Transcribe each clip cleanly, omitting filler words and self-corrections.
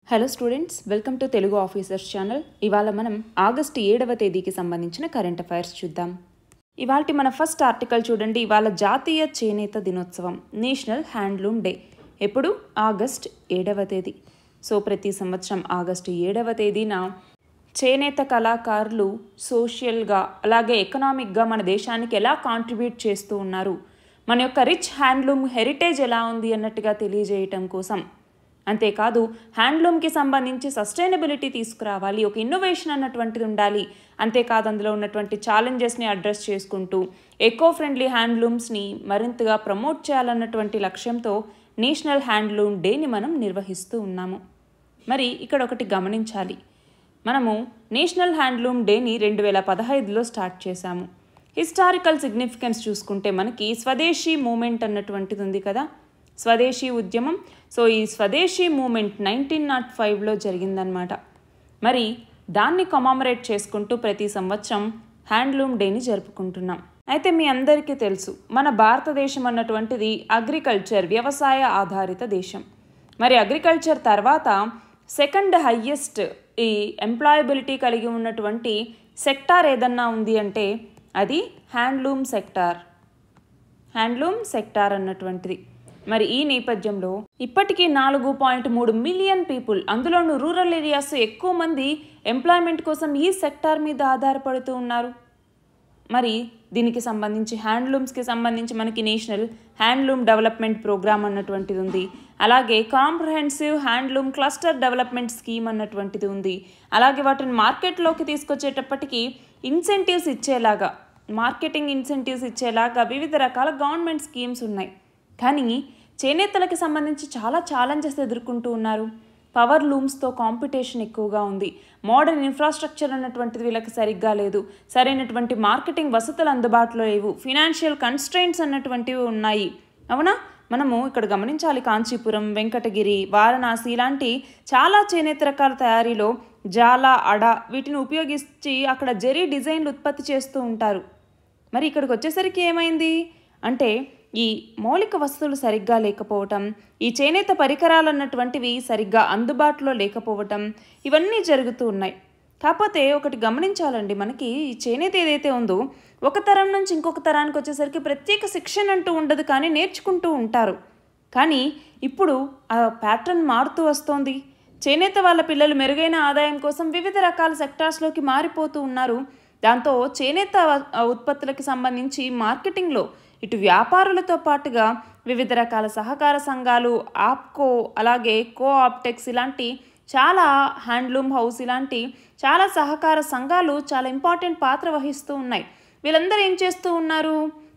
Hello students, welcome to Telugu officers channel. ఇవాళ మనం August 7వ తేదీకి సంబంధించిన కరెంట్ అఫైర్స్ చూద్దాం. ఇవాల్టి మన ఫస్ట్ ఆర్టికల్ చూడండి. ఇవాళ జాతీయ చేనేత దినోత్సవం, నేషనల్ హ్యాండ్లూమ్ డే. ఎప్పుడు? ఆగస్ట్ 7వ తేదీ. సో ప్రతి సంవత్సరం ఆగస్టు 7వ తేదీన చేనేత కళాకారులు సోషల్గా అలాగే ఎకనామిక్గా మన దేశానికి ఎలా కాంట్రిబ్యూట్ చేస్తూ ఉన్నారు, మన యొక్క రిచ్ హ్యాండ్లూమ్ హెరిటేజ్ ఎలా ఉంది అన్నట్టుగా తెలియజేయటం కోసం, అంతేకాదు హ్యాండ్లూమ్కి సంబంధించి సస్టైనబిలిటీ తీసుకురావాలి, ఒక ఇన్నోవేషన్ అన్నటువంటిది ఉండాలి, అంతేకాదు అందులో ఉన్నటువంటి ఛాలెంజెస్ని అడ్రస్ చేసుకుంటూ ఎకో ఫ్రెండ్లీ హ్యాండ్లూమ్స్ని మరింతగా ప్రమోట్ చేయాలన్నటువంటి లక్ష్యంతో నేషనల్ హ్యాండ్లూమ్ డేని మనం నిర్వహిస్తూ ఉన్నాము. మరి ఇక్కడ ఒకటి గమనించాలి, మనము నేషనల్ హ్యాండ్లూమ్ డేని 2015లో స్టార్ట్ చేశాము. హిస్టారికల్ సిగ్నిఫికెన్స్ చూసుకుంటే మనకి స్వదేశీ మూమెంట్ అన్నటువంటిది ఉంది కదా, స్వదేశీ ఉద్యమం. సో ఈ స్వదేశీ మూమెంట్ 1905లో జరిగిందనమాట. మరి దాన్ని కమామరేట్ చేసుకుంటూ ప్రతి సంవత్సరం హ్యాండ్లూమ్ డేని జరుపుకుంటున్నాం. అయితే మీ అందరికీ తెలుసు, మన భారతదేశం అన్నటువంటిది అగ్రికల్చర్, వ్యవసాయ ఆధారిత దేశం. మరి అగ్రికల్చర్ తర్వాత సెకండ్ హయ్యెస్ట్ ఈ ఎంప్లాయబిలిటీ కలిగి ఉన్నటువంటి సెక్టార్ ఏదన్నా ఉంది అంటే అది హ్యాండ్లూమ్ సెక్టార్. హ్యాండ్లూమ్ సెక్టార్ అన్నటువంటిది. మరి ఈ నేపథ్యంలో ఇప్పటికీ 4.3 మిలియన్ పీపుల్, అందులోనూ రూరల్ ఏరియాస్ ఎక్కువ మంది ఎంప్లాయ్మెంట్ కోసం ఈ సెక్టార్ మీద ఆధారపడుతూ ఉన్నారు. మరి దీనికి సంబంధించి హ్యాండ్లూమ్స్కి సంబంధించి మనకి నేషనల్ హ్యాండ్లూమ్ డెవలప్మెంట్ ప్రోగ్రామ్ అన్నటువంటిది ఉంది. అలాగే comprehensive handloom cluster development scheme అన్నటువంటిది ఉంది. అలాగే వాటిని మార్కెట్లోకి తీసుకొచ్చేటప్పటికి ఇన్సెంటివ్స్ ఇచ్చేలాగా, మార్కెటింగ్ ఇన్సెంటివ్స్ ఇచ్చేలాగా వివిధ రకాల గవర్నమెంట్ స్కీమ్స్ ఉన్నాయి. కానీ చేనేతలకు సంబంధించి చాలా ఛాలెంజెస్ ఎదుర్కొంటూ ఉన్నారు. పవర్ లూమ్స్తో కాంపిటీషన్ ఎక్కువగా ఉంది. మోడర్న్ ఇన్ఫ్రాస్ట్రక్చర్ అన్నటువంటిది వీళ్ళకి సరిగ్గా లేదు. సరైనటువంటి మార్కెటింగ్ వసతులు అందుబాటులో లేవు. ఫినాన్షియల్ కన్స్ట్రెయింట్స్ అన్నటువంటివి ఉన్నాయి. అవునా? మనము ఇక్కడ గమనించాలి, కాంచీపురం, వెంకటగిరి, వారణాసి ఇలాంటి చాలా చేనేత రకాల తయారీలో జాలా, అడ వీటిని ఉపయోగించి అక్కడ జరీ డిజైన్లు ఉత్పత్తి చేస్తూ ఉంటారు. మరి ఇక్కడికి వచ్చేసరికి ఏమైంది అంటే ఈ మౌలిక వస్తువులు సరిగ్గా లేకపోవటం, ఈ చేనేత పరికరాలు అన్నటువంటివి సరిగ్గా అందుబాటులో లేకపోవటం, ఇవన్నీ జరుగుతూ ఉన్నాయి. కాకపోతే ఒకటి గమనించాలండి, మనకి ఈ చేనేత ఏదైతే ఉందో ఒక తరం నుంచి ఇంకొక తరానికి వచ్చేసరికి ప్రత్యేక శిక్షణ అంటూ ఉండదు, కానీ నేర్చుకుంటూ ఉంటారు. కానీ ఇప్పుడు ఆ ప్యాటర్న్ మారుతూ వస్తోంది. చేనేత వాళ్ళ పిల్లలు మెరుగైన ఆదాయం కోసం వివిధ రకాల సెక్టార్స్లోకి మారిపోతూ ఉన్నారు. దాంతో చేనేత ఉత్పత్తులకి సంబంధించి మార్కెటింగ్లో ఇటు వ్యాపారులతో పాటుగా వివిధ రకాల సహకార సంఘాలు, ఆప్కో, అలాగే కోఆప్టెక్స్ ఇలాంటి చాలా, హ్యాండ్లూమ్ హౌస్ ఇలాంటి చాలా సహకార సంఘాలు చాలా ఇంపార్టెంట్ పాత్ర వహిస్తూ ఉన్నాయి. వీళ్ళందరూ ఏం చేస్తూ ఉన్నారు?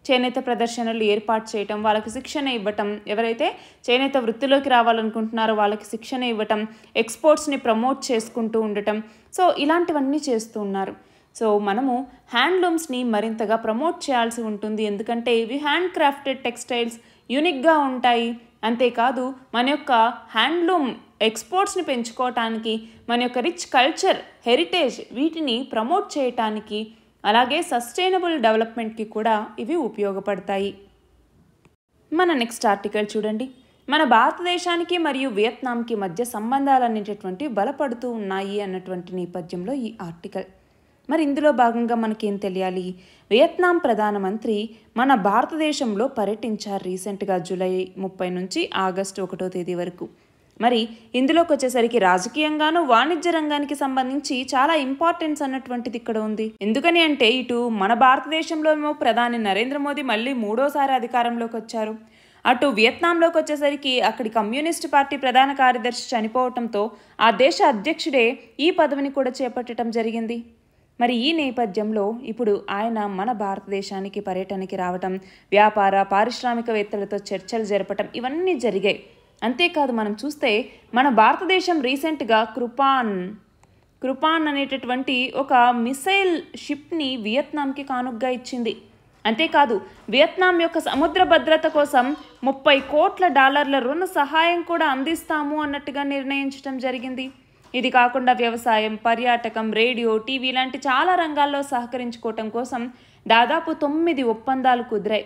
చేనేత ప్రదర్శనలు ఏర్పాటు చేయటం, వాళ్ళకి శిక్షణ ఇవ్వటం, ఎవరైతే చేనేత వృత్తిలోకి రావాలనుకుంటున్నారో వాళ్ళకి శిక్షణ ఇవ్వటం, ఎక్స్పోర్ట్స్ని ప్రమోట్ చేసుకుంటూ ఉండటం, సో ఇలాంటివన్నీ చేస్తూ ఉన్నారు. సో మనము హ్యాండ్లూమ్స్ని మరింతగా ప్రమోట్ చేయాల్సి ఉంటుంది. ఎందుకంటే ఇవి హ్యాండ్ క్రాఫ్టెడ్ టెక్స్టైల్స్, యూనిక్గా ఉంటాయి. అంతేకాదు మన యొక్క హ్యాండ్లూమ్ ఎక్స్పోర్ట్స్ని పెంచుకోవటానికి, మన యొక్క రిచ్ కల్చర్, హెరిటేజ్ వీటిని ప్రమోట్ చేయటానికి, అలాగే సస్టైనబుల్ డెవలప్మెంట్కి కూడా ఇవి ఉపయోగపడతాయి. మన నెక్స్ట్ ఆర్టికల్ చూడండి. మన భారతదేశానికి మరియు వియత్నాంకి మధ్య సంబంధాలు అనేటటువంటివి బలపడుతూ ఉన్నాయి అన్నటువంటి నేపథ్యంలో ఈ ఆర్టికల్. మరి ఇందులో భాగంగా మనకేం తెలియాలి? వియత్నాం ప్రధానమంత్రి మన భారతదేశంలో పర్యటించారు రీసెంట్గా, జూలై 30 నుంచి ఆగస్టు 1వ తేదీ వరకు. మరి ఇందులోకి వచ్చేసరికి రాజకీయంగాను వాణిజ్య రంగానికి సంబంధించి చాలా ఇంపార్టెన్స్ అన్నటువంటిది ఇక్కడ ఉంది. ఎందుకని అంటే ఇటు మన భారతదేశంలో ప్రధాని నరేంద్ర మోదీ మళ్ళీ 3వసారి అధికారంలోకి వచ్చారు. అటు వియత్నాంలోకి వచ్చేసరికి అక్కడి కమ్యూనిస్ట్ పార్టీ ప్రధాన కార్యదర్శి చనిపోవటంతో ఆ దేశ అధ్యక్షుడే ఈ పదవిని కూడా చేపట్టడం జరిగింది. మరి ఈ నేపథ్యంలో ఇప్పుడు ఆయన మన భారతదేశానికి పర్యటనకి రావటం, వ్యాపార పారిశ్రామికవేత్తలతో చర్చలు జరపటం ఇవన్నీ జరిగాయి. అంతేకాదు మనం చూస్తే మన భారతదేశం రీసెంట్గా కృపాన్ అనేటటువంటి ఒక మిసైల్ షిప్ని వియత్నాంకి కానుగ్గా ఇచ్చింది. అంతేకాదు వియత్నాం యొక్క సముద్ర భద్రత కోసం $30 కోట్ల రుణ సహాయం కూడా అందిస్తాము అన్నట్టుగా నిర్ణయించడం జరిగింది. ఇది కాకుండా వ్యవసాయం, పర్యాటకం, రేడియో, టీవీ లాంటి చాలా రంగాల్లో సహకరించుకోవటం కోసం దాదాపు 9 ఒప్పందాలు కుదిరాయి.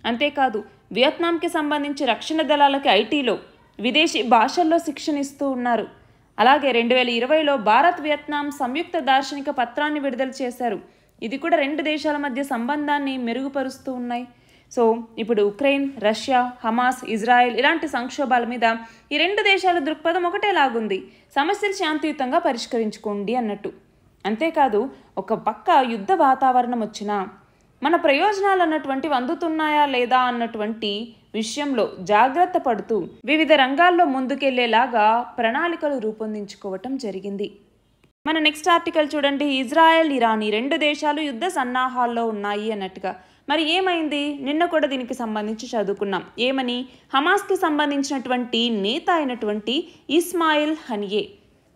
అంతేకాదు వియత్నాంకి సంబంధించి రక్షణ దళాలకి ఐటీలో, విదేశీ భాషల్లో శిక్షణ ఇస్తూ ఉన్నారు. అలాగే 2020లో భారత్ వియత్నాం సంయుక్త దార్శనిక పత్రాన్ని విడుదల చేశారు. ఇది కూడా రెండు దేశాల మధ్య సంబంధాన్ని మెరుగుపరుస్తూ ఉన్నాయి. సో ఇప్పుడు ఉక్రెయిన్, రష్యా, హమాస్, ఇజ్రాయెల్ ఇలాంటి సంక్షోభాల మీద ఈ రెండు దేశాల దృక్పథం ఒకటేలాగుంది. సమస్యలు శాంతియుతంగా పరిష్కరించుకోండి అన్నట్టు. అంతేకాదు ఒక పక్క యుద్ధ వాతావరణం వచ్చినా మన ప్రయోజనాలు అన్నటువంటివి అందుతున్నాయా లేదా అన్నటువంటి విషయంలో జాగ్రత్త పడుతూ వివిధ రంగాల్లో ముందుకెళ్లేలాగా ప్రణాళికలు రూపొందించుకోవటం జరిగింది. మన నెక్స్ట్ ఆర్టికల్ చూడండి. ఇజ్రాయెల్, ఇరాన్ ఈ రెండు దేశాలు యుద్ధ సన్నాహాల్లో ఉన్నాయి అన్నట్టుగా. మరి ఏమైంది? నిన్న కూడా దీనికి సంబంధించి చదువుకున్నాం. ఏమని? హమాస్కి సంబంధించినటువంటి నేత అయినటువంటి ఇస్మాయిల్ హనియే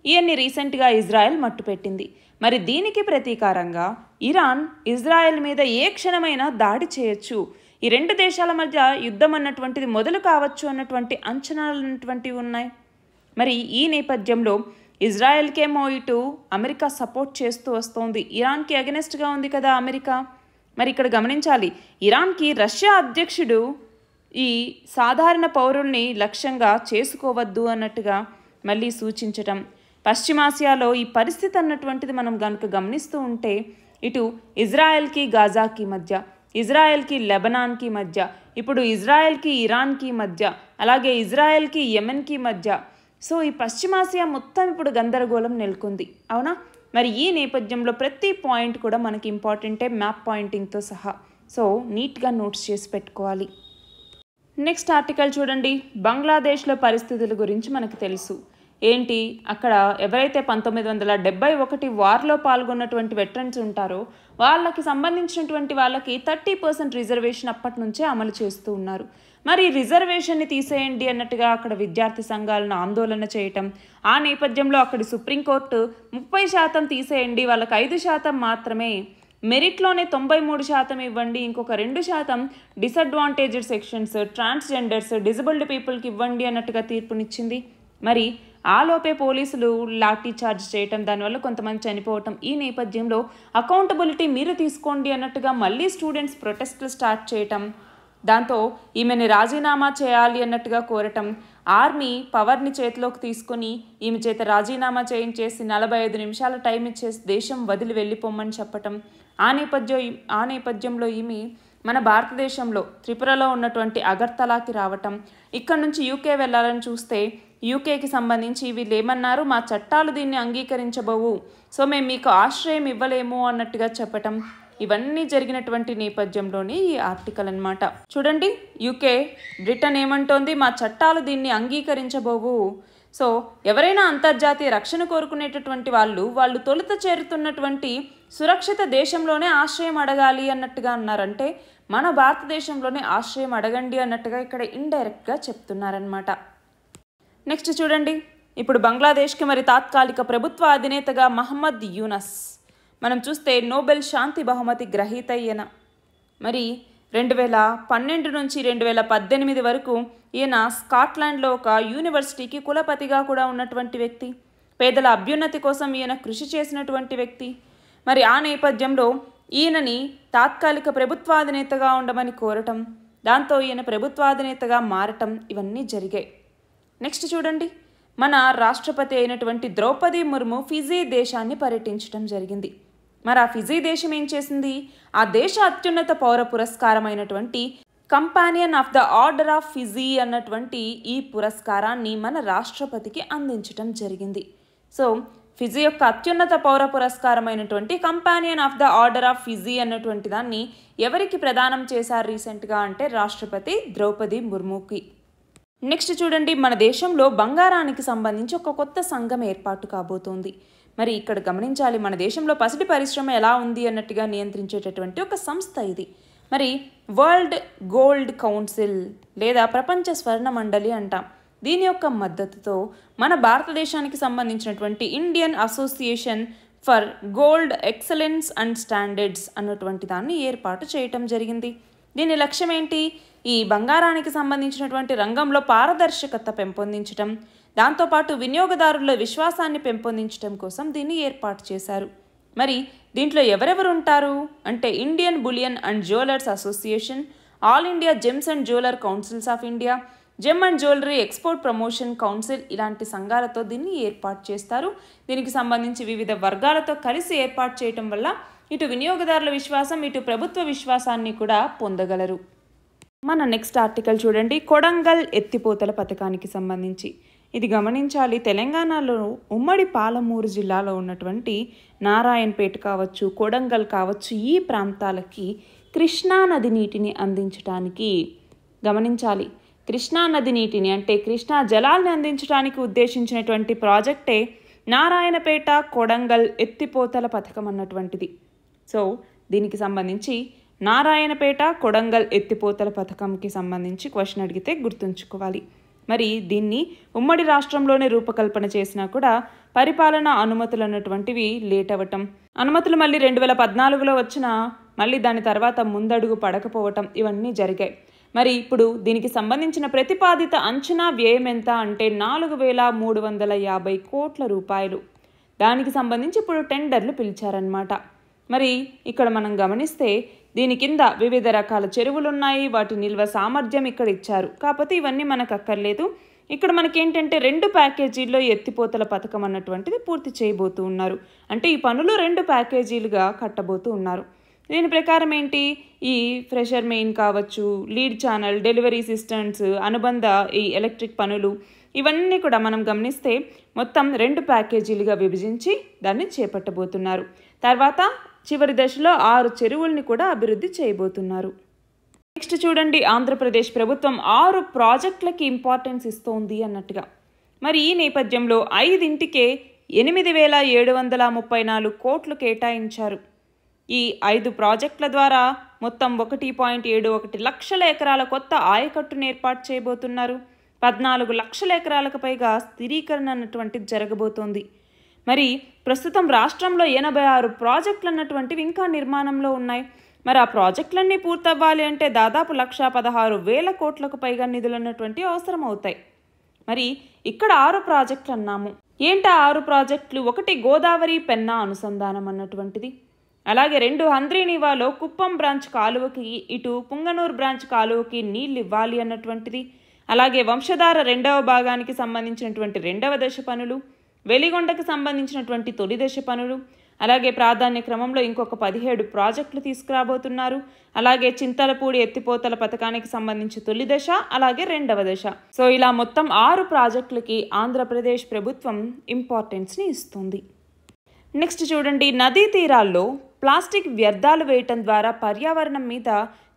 ఈయన్ని రీసెంట్గా ఇజ్రాయెల్ మట్టుపెట్టింది. మరి దీనికి ప్రతీకారంగా ఇరాన్ ఇజ్రాయెల్ మీద ఏ క్షణమైనా దాడి చేయొచ్చు, ఈ రెండు దేశాల మధ్య యుద్ధం అన్నటువంటిది మొదలు కావచ్చు అన్నటువంటి అంచనాలు అన్నటువంటివి ఉన్నాయి. మరి ఈ నేపథ్యంలో ఇజ్రాయెల్కేమో ఇటు అమెరికా సపోర్ట్ చేస్తూ వస్తోంది. ఇరాన్కి అగెనెస్ట్గా ఉంది కదా అమెరికా. మరి ఇక్కడ గమనించాలి, ఇరాన్కి రష్యా అధ్యక్షుడు ఈ సాధారణ పౌరుల్ని లక్ష్యంగా చేసుకోవద్దు అన్నట్టుగా మళ్ళీ సూచించటం. పశ్చిమాసియాలో ఈ పరిస్థితి అన్నటువంటిది మనం కనుక గమనిస్తూ ఉంటే ఇటు ఇజ్రాయెల్కి గాజాకి మధ్య, ఇజ్రాయెల్కి లెబనాన్కి మధ్య, ఇప్పుడు ఇజ్రాయెల్కి ఇరాన్కి మధ్య, అలాగే ఇజ్రాయెల్కి యెమెన్కి మధ్య. సో ఈ పశ్చిమాసియా మొత్తం ఇప్పుడు గందరగోళం నెలకొంది, అవునా? మరి ఈ నేపథ్యంలో ప్రతి పాయింట్ కూడా మనకి ఇంపార్టెంటే, మ్యాప్ పాయింటింగ్తో సహా. సో నీట్గా నోట్స్ చేసి పెట్టుకోవాలి. నెక్స్ట్ ఆర్టికల్ చూడండి. బంగ్లాదేశ్లో పరిస్థితుల గురించి మనకు తెలుసు. ఏంటి అక్కడ ఎవరైతే 1971 వార్లో పాల్గొన్నటువంటి వెటరన్స్ ఉంటారో వాళ్ళకి సంబంధించినటువంటి వాళ్ళకి 30% రిజర్వేషన్ అప్పటి నుంచే అమలు చేస్తూ ఉన్నారు. మరి రిజర్వేషన్ని తీసేయండి అన్నట్టుగా అక్కడ విద్యార్థి సంఘాలను ఆందోళన చేయటం. ఆ నేపథ్యంలో అక్కడి సుప్రీంకోర్టు 30% తీసేయండి, వాళ్ళకి 5% మాత్రమే, మెరిట్లోనే 93% ఇవ్వండి, ఇంకొక 2% డిసడ్వాంటేజ్డ్ సెక్షన్స్, ట్రాన్స్జెండర్స్, డిజబుల్డ్ పీపుల్కి ఇవ్వండి అన్నట్టుగా తీర్పునిచ్చింది. మరి ఆలోపే పోలీసులు లాఠీ చార్జ్ చేయటం, దానివల్ల కొంతమంది చనిపోవటం. ఈ నేపథ్యంలో అకౌంటబిలిటీ మీరు తీసుకోండి అన్నట్టుగా మళ్ళీ స్టూడెంట్స్ ప్రొటెస్ట్లు స్టార్ట్ చేయటం. దాంతో ఈమెని రాజీనామా చేయాలి అన్నట్టుగా కోరటం. ఆర్మీ పవర్ని చేతిలోకి తీసుకొని ఈమె చేత రాజీనామా చేయించేసి 45 నిమిషాల టైం ఇచ్చేసి దేశం వదిలి వెళ్ళిపోమని చెప్పటం. ఆ నేపథ్యంలో ఈమె మన భారతదేశంలో త్రిపురలో ఉన్నటువంటి అగర్తలాకి రావటం. ఇక్కడ నుంచి యూకే వెళ్ళాలని చూస్తే యూకేకి సంబంధించి వీళ్ళు ఏమన్నారు, మా చట్టాలు దీన్ని అంగీకరించబోవు, సో మేము మీకు ఆశ్రయం ఇవ్వలేము అన్నట్టుగా చెప్పటం. ఇవన్నీ జరిగినటువంటి నేపథ్యంలోని ఈ ఆర్టికల్ అన్నమాట. చూడండి, యూకే బ్రిటన్ ఏమంటోంది, మా చట్టాలు దీన్ని అంగీకరించబోవు. సో ఎవరైనా అంతర్జాతీయ రక్షణ కోరుకునేటటువంటి వాళ్ళు తొలుత చేరుతున్నటువంటి సురక్షిత దేశంలోనే ఆశ్రయం అడగాలి అన్నట్టుగా అన్నారంటే మన భారతదేశంలోనే ఆశ్రయం అడగండి అన్నట్టుగా ఇక్కడ ఇండైరెక్ట్గా చెప్తున్నారనమాట. నెక్స్ట్ చూడండి, ఇప్పుడు బంగ్లాదేశ్కి మరి తాత్కాలిక ప్రభుత్వ అధినేతగా మహమ్మద్ యూనస్. మనం చూస్తే నోబెల్ శాంతి బహుమతి గ్రహీత ఈయన. మరి 2012 నుంచి 2018 వరకు ఈయన స్కాట్లాండ్లో ఒక యూనివర్సిటీకి కులపతిగా కూడా ఉన్నటువంటి వ్యక్తి. పేదల అభ్యున్నతి కోసం ఈయన కృషి చేసినటువంటి వ్యక్తి. మరి ఆ నేపథ్యంలో ఈయనని తాత్కాలిక ప్రభుత్వాధినేతగా ఉండమని కోరటం, దాంతో ఈయన ప్రభుత్వాధినేతగా మారటం, ఇవన్నీ జరిగాయి. నెక్స్ట్ చూడండి, మన రాష్ట్రపతి అయినటువంటి ద్రౌపది ముర్ము ఫిజీ దేశాన్ని పర్యటించడం జరిగింది. మరి ఆ ఫిజీ దేశం ఏం చేసింది, ఆ దేశ అత్యున్నత పౌర పురస్కారమైనటువంటి companion of the order of Fiji అన్నటువంటి ఈ పురస్కారాన్ని మన రాష్ట్రపతికి అందించడం జరిగింది. సో ఫిజీ యొక్క అత్యున్నత పౌర పురస్కారమైనటువంటి companion of the order of Fiji అన్నటువంటి దాన్ని ఎవరికి ప్రదానం చేశారు రీసెంట్గా అంటే రాష్ట్రపతి ద్రౌపది ముర్ముకి. నెక్స్ట్ చూడండి, మన దేశంలో బంగారానికి సంబంధించి ఒక కొత్త సంఘం ఏర్పాటు కాబోతోంది. మరి ఇక్కడ గమనించాలి, మన దేశంలో పసిడి పరిశ్రమ ఎలా ఉంది అన్నట్టుగా నియంత్రించేటటువంటి ఒక సంస్థ ఇది. మరి వరల్డ్ గోల్డ్ కౌన్సిల్ లేదా ప్రపంచ స్వర్ణ మండలి అంటాం. దీని యొక్క మద్దతుతో మన భారతదేశానికి సంబంధించినటువంటి Indian association for gold excellence and standards అన్నటువంటి దాన్ని ఏర్పాటు చేయటం జరిగింది. దీని లక్ష్యం ఏంటి, ఈ బంగారానికి సంబంధించినటువంటి రంగంలో పారదర్శకత పెంపొందించటం, దాంతోపాటు వినియోగదారుల విశ్వాసాన్ని పెంపొందించడం కోసం దీన్ని ఏర్పాటు చేశారు. మరి దీంట్లో ఎవరెవరు ఉంటారు అంటే Indian bullion and jewellers association, all India gems and jeweller councils of India, gem and jewellery export promotion council ఇలాంటి సంఘాలతో దీన్ని ఏర్పాటు చేస్తారు. దీనికి సంబంధించి వివిధ వర్గాలతో కలిసి ఏర్పాటు చేయటం వల్ల ఇటు వినియోగదారుల విశ్వాసం, ఇటు ప్రభుత్వ విశ్వాసాన్ని కూడా పొందగలరు. మన నెక్స్ట్ ఆర్టికల్ చూడండి, కొడంగల్ ఎత్తిపోతల పథకానికి సంబంధించి. ఇది గమనించాలి, తెలంగాణలో ఉమ్మడి పాలమూరు జిల్లాలో ఉన్నటువంటి నారాయణపేట కావచ్చు, కొడంగల్ కావచ్చు, ఈ ప్రాంతాలకి కృష్ణానది నీటిని అందించడానికి గమనించాలి. కృష్ణానది నీటిని అంటే కృష్ణా జలాల్ని అందించడానికి ఉద్దేశించినటువంటి ప్రాజెక్టే నారాయణపేట కొడంగల్ ఎత్తిపోతల పథకం అన్నటువంటిది. సో దీనికి సంబంధించి నారాయణపేట కొడంగల్ ఎత్తిపోతల పథకంకి సంబంధించి క్వశ్చన్ అడిగితే గుర్తుంచుకోవాలి. మరి దీన్ని ఉమ్మడి రాష్ట్రంలోనే రూపకల్పన చేసినా కూడా పరిపాలనా అనుమతులు అన్నటువంటివి లేట్ అవ్వటం, అనుమతులు మళ్ళీ 2014లో వచ్చినా మళ్ళీ దాని తర్వాత ముందడుగు పడకపోవటం ఇవన్నీ జరిగాయి. మరి ఇప్పుడు దీనికి సంబంధించిన ప్రతిపాదిత అంచనా వ్యయం ఎంత అంటే 4,350 కోట్ల రూపాయలు. దానికి సంబంధించి ఇప్పుడు టెండర్లు పిలిచారన్నమాట. మరి ఇక్కడ మనం గమనిస్తే దీని కింద వివిధ రకాల చెరువులు ఉన్నాయి, వాటి నిల్వ సామర్థ్యం ఇక్కడ ఇచ్చారు. కాకపోతే ఇవన్నీ మనకు అక్కర్లేదు. ఇక్కడ మనకేంటంటే 2 ప్యాకేజీల్లో ఎత్తిపోతల పథకం అన్నటువంటిది పూర్తి చేయబోతూ ఉన్నారు. అంటే ఈ పనులు 2 ప్యాకేజీలుగా కట్టబోతూ ఉన్నారు. దీని ప్రకారం ఏంటి, ఈ ఫ్రెషర్ మెయిన్ కావచ్చు, లీడ్ ఛానల్, డెలివరీ సిస్టమ్స్, అనుబంధ ఈ ఎలక్ట్రిక్ పనులు ఇవన్నీ కూడా మనం గమనిస్తే మొత్తం 2 ప్యాకేజీలుగా విభజించి దాన్ని చేపట్టబోతున్నారు. తర్వాత చివరి దశలో 6 చెరువుల్ని కూడా అభివృద్ధి చేయబోతున్నారు. నెక్స్ట్ చూడండి, ఆంధ్రప్రదేశ్ ప్రభుత్వం 6 ప్రాజెక్టులకి ఇంపార్టెన్స్ ఇస్తోంది అన్నట్టుగా. మరి ఈ నేపథ్యంలో 5కే 8,734 కోట్లు కేటాయించారు. ఈ 5 ప్రాజెక్టుల ద్వారా మొత్తం 1.71 లక్షల ఎకరాల కొత్త ఆయకట్టును ఏర్పాటు చేయబోతున్నారు. 14 లక్షల ఎకరాలకు పైగా స్థిరీకరణ అన్నటువంటిది జరగబోతోంది. మరి ప్రస్తుతం రాష్ట్రంలో 86 ప్రాజెక్టులు అన్నటువంటివి ఇంకా నిర్మాణంలో ఉన్నాయి. మరి ఆ ప్రాజెక్టులన్నీ పూర్తవ్వాలి అంటే దాదాపు 1,16,000 కోట్లకు పైగా నిధులు అన్నటువంటి అవసరం అవుతాయి. మరి ఇక్కడ 6 ప్రాజెక్టులు అన్నాము. ఏంటా 6 ప్రాజెక్టులు? 1 గోదావరి పెన్నా అనుసంధానం అన్నటువంటిది, అలాగే 2 హంద్రీనివాలో కుప్పం బ్రాంచ్ కాలువకి ఇటు పుంగనూరు బ్రాంచ్ కాలువకి నీళ్ళు ఇవ్వాలి అన్నటువంటిది, అలాగే వంశధార 2వ భాగానికి సంబంధించినటువంటి 2వ దశ పనులు, వెలిగొండకు సంబంధించినటువంటి తొలి దశ పనులు, అలాగే ప్రాధాన్య క్రమంలో ఇంకొక 17 ప్రాజెక్టులు తీసుకురాబోతున్నారు. అలాగే చింతలపూడి ఎత్తిపోతల పథకానికి సంబంధించి తొలి దశ, అలాగే 2వ దశ. సో ఇలా మొత్తం 6 ప్రాజెక్టులకి ఆంధ్రప్రదేశ్ ప్రభుత్వం ఇంపార్టెన్స్ని ఇస్తుంది. నెక్స్ట్ చూడండి, నదీ తీరాల్లో ప్లాస్టిక్ వ్యర్థాలు వేయటం ద్వారా పర్యావరణం మీద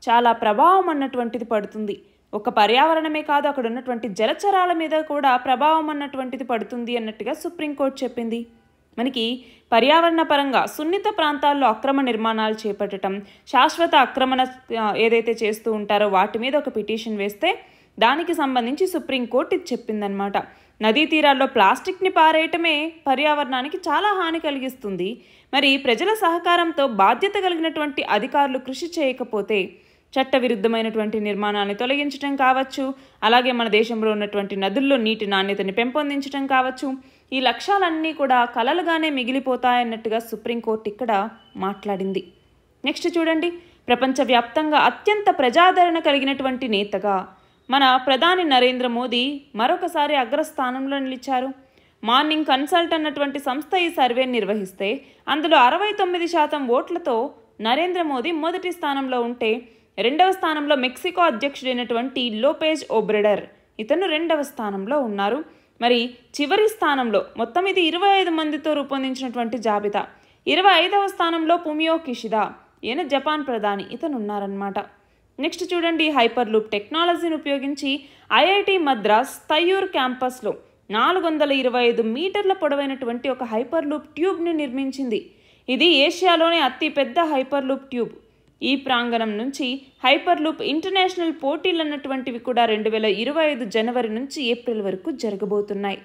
చాలా ప్రభావం అన్నటువంటిది పడుతుంది. ఒక పర్యావరణమే కాదు, అక్కడ ఉన్నటువంటి జలచరాల మీద కూడా ప్రభావం అన్నటువంటిది పడుతుంది అన్నట్టుగా సుప్రీంకోర్టు చెప్పింది. మనకి పర్యావరణ పరంగా సున్నిత ప్రాంతాల్లో అక్రమ నిర్మాణాలు చేపట్టడం, శాశ్వత ఆక్రమణ ఏదైతే చేస్తూ ఉంటారో వాటి మీద ఒక పిటిషన్ వేస్తే దానికి సంబంధించి సుప్రీంకోర్టు ఇది చెప్పిందనమాట. నదీ తీరాల్లో ప్లాస్టిక్ని పారేయటమే పర్యావరణానికి చాలా హాని కలిగిస్తుంది. మరి ప్రజల సహకారంతో బాధ్యత కలిగినటువంటి అధికారులు కృషి చేయకపోతే చట్టవిరుద్ధమైనటువంటి నిర్మాణాలను తొలగించడం కావచ్చు, అలాగే మన దేశంలో ఉన్నటువంటి నదుల్లో నీటి నాణ్యతని పెంపొందించడం కావచ్చు, ఈ లక్ష్యాలన్నీ కూడా కలలుగానే మిగిలిపోతాయన్నట్టుగా సుప్రీంకోర్టు ఇక్కడ మాట్లాడింది. నెక్స్ట్ చూడండి, ప్రపంచవ్యాప్తంగా అత్యంత ప్రజాదరణ కలిగినటువంటి నేతగా మన ప్రధాని నరేంద్ర మోదీ మరొకసారి అగ్రస్థానంలో నిలిచారు. మార్నింగ్ కన్సల్ట్ అన్నటువంటి సంస్థ ఈ సర్వేని నిర్వహిస్తే అందులో 69% ఓట్లతో నరేంద్ర మోదీ మొదటి స్థానంలో ఉంటే, 2వ స్థానంలో మెక్సికో అధ్యక్షుడైనటువంటి లోపేజ్ ఓబ్రెడర్ ఇతను 2వ స్థానంలో ఉన్నారు. మరి చివరి స్థానంలో మొత్తం ఇది 25 మందితో రూపొందించినటువంటి జాబితా. 25వ స్థానంలో ఫుమియో కిషిదా, ఈయన జపాన్ ప్రధాని, ఇతను ఉన్నారన్నమాట. నెక్స్ట్ చూడండి, హైపర్ లూప్ టెక్నాలజీని ఉపయోగించి ఐఐటి మద్రాస్ తయూర్ క్యాంపస్లో 425 మీటర్ల పొడవైనటువంటి ఒక హైపర్ లూప్ ట్యూబ్ని నిర్మించింది. ఇది ఏషియాలోనే అతిపెద్ద హైపర్ లూప్ ట్యూబ్. ఈ ప్రాంగణం నుంచి హైపర్ లూప్ ఇంటర్నేషనల్ పోటీలు అన్నటువంటివి కూడా 2025 జనవరి నుంచి ఏప్రిల్ వరకు జరగబోతున్నాయి.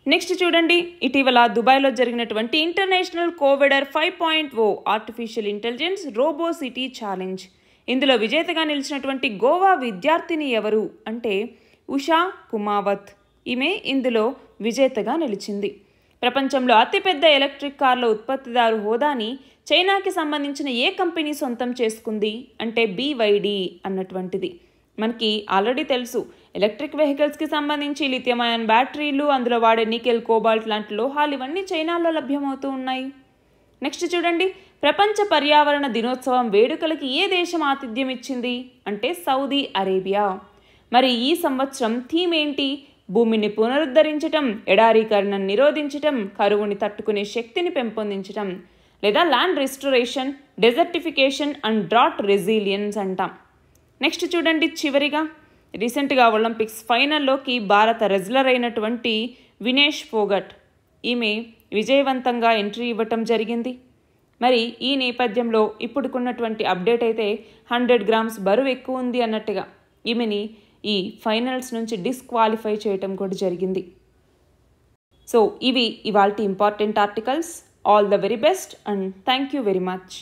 నెక్స్ట్ చూడండి, ఇటీవల దుబాయ్లో జరిగినటువంటి ఇంటర్నేషనల్ కోవెడర్ 5.0 artificial intelligence robo city challenge, ఇందులో విజేతగా నిలిచినటువంటి గోవా విద్యార్థిని ఎవరు అంటే ఉషా కుమావత్. ఈమె ఇందులో విజేతగా నిలిచింది. ప్రపంచంలో అతిపెద్ద ఎలక్ట్రిక్ కార్ల ఉత్పత్తిదారు హోదాని చైనాకి సంబంధించిన ఏ కంపెనీ సొంతం చేసుకుంది అంటే BYD అన్నటువంటిది. మనకి ఆల్రెడీ తెలుసు, ఎలక్ట్రిక్ వెహికల్స్కి సంబంధించి లిథియం అయాన్ బ్యాటరీలు, అందులో వాడే నికెల్, కోబాల్ట్ లాంటి లోహాలు ఇవన్నీ చైనాలో లభ్యమవుతూ ఉన్నాయి. నెక్స్ట్ చూడండి, ప్రపంచ పర్యావరణ దినోత్సవం వేడుకలకి ఏ దేశం ఆతిథ్యం ఇచ్చింది అంటే సౌదీ అరేబియా. మరి ఈ సంవత్సరం థీమ్ ఏంటి? భూమిని పునరుద్ధరించటం, ఎడారీకరణను నిరోధించటం, కరువుని తట్టుకునే శక్తిని పెంపొందించటం, లేదా land restoration, desertification and drought resilience అంటాం. నెక్స్ట్ చూడండి, చివరిగా రీసెంట్గా ఒలింపిక్స్ ఫైనల్లోకి భారత రెజ్లర్ అయినటువంటి వినేష్ ఫోగట్ ఈమె విజయవంతంగా ఎంట్రీ ఇవ్వటం జరిగింది. మరి ఈ నేపథ్యంలో ఇప్పుడుకున్నటువంటి అప్డేట్ అయితే 100 గ్రామ్స్ బరువు ఎక్కువ ఉంది అన్నట్టుగా ఈమెని ఈ ఫైనల్స్ నుంచి డిస్క్వాలిఫై చేయటం కూడా జరిగింది. సో ఇవి ఇవాల్టి important articles. All the very best and thank you very much.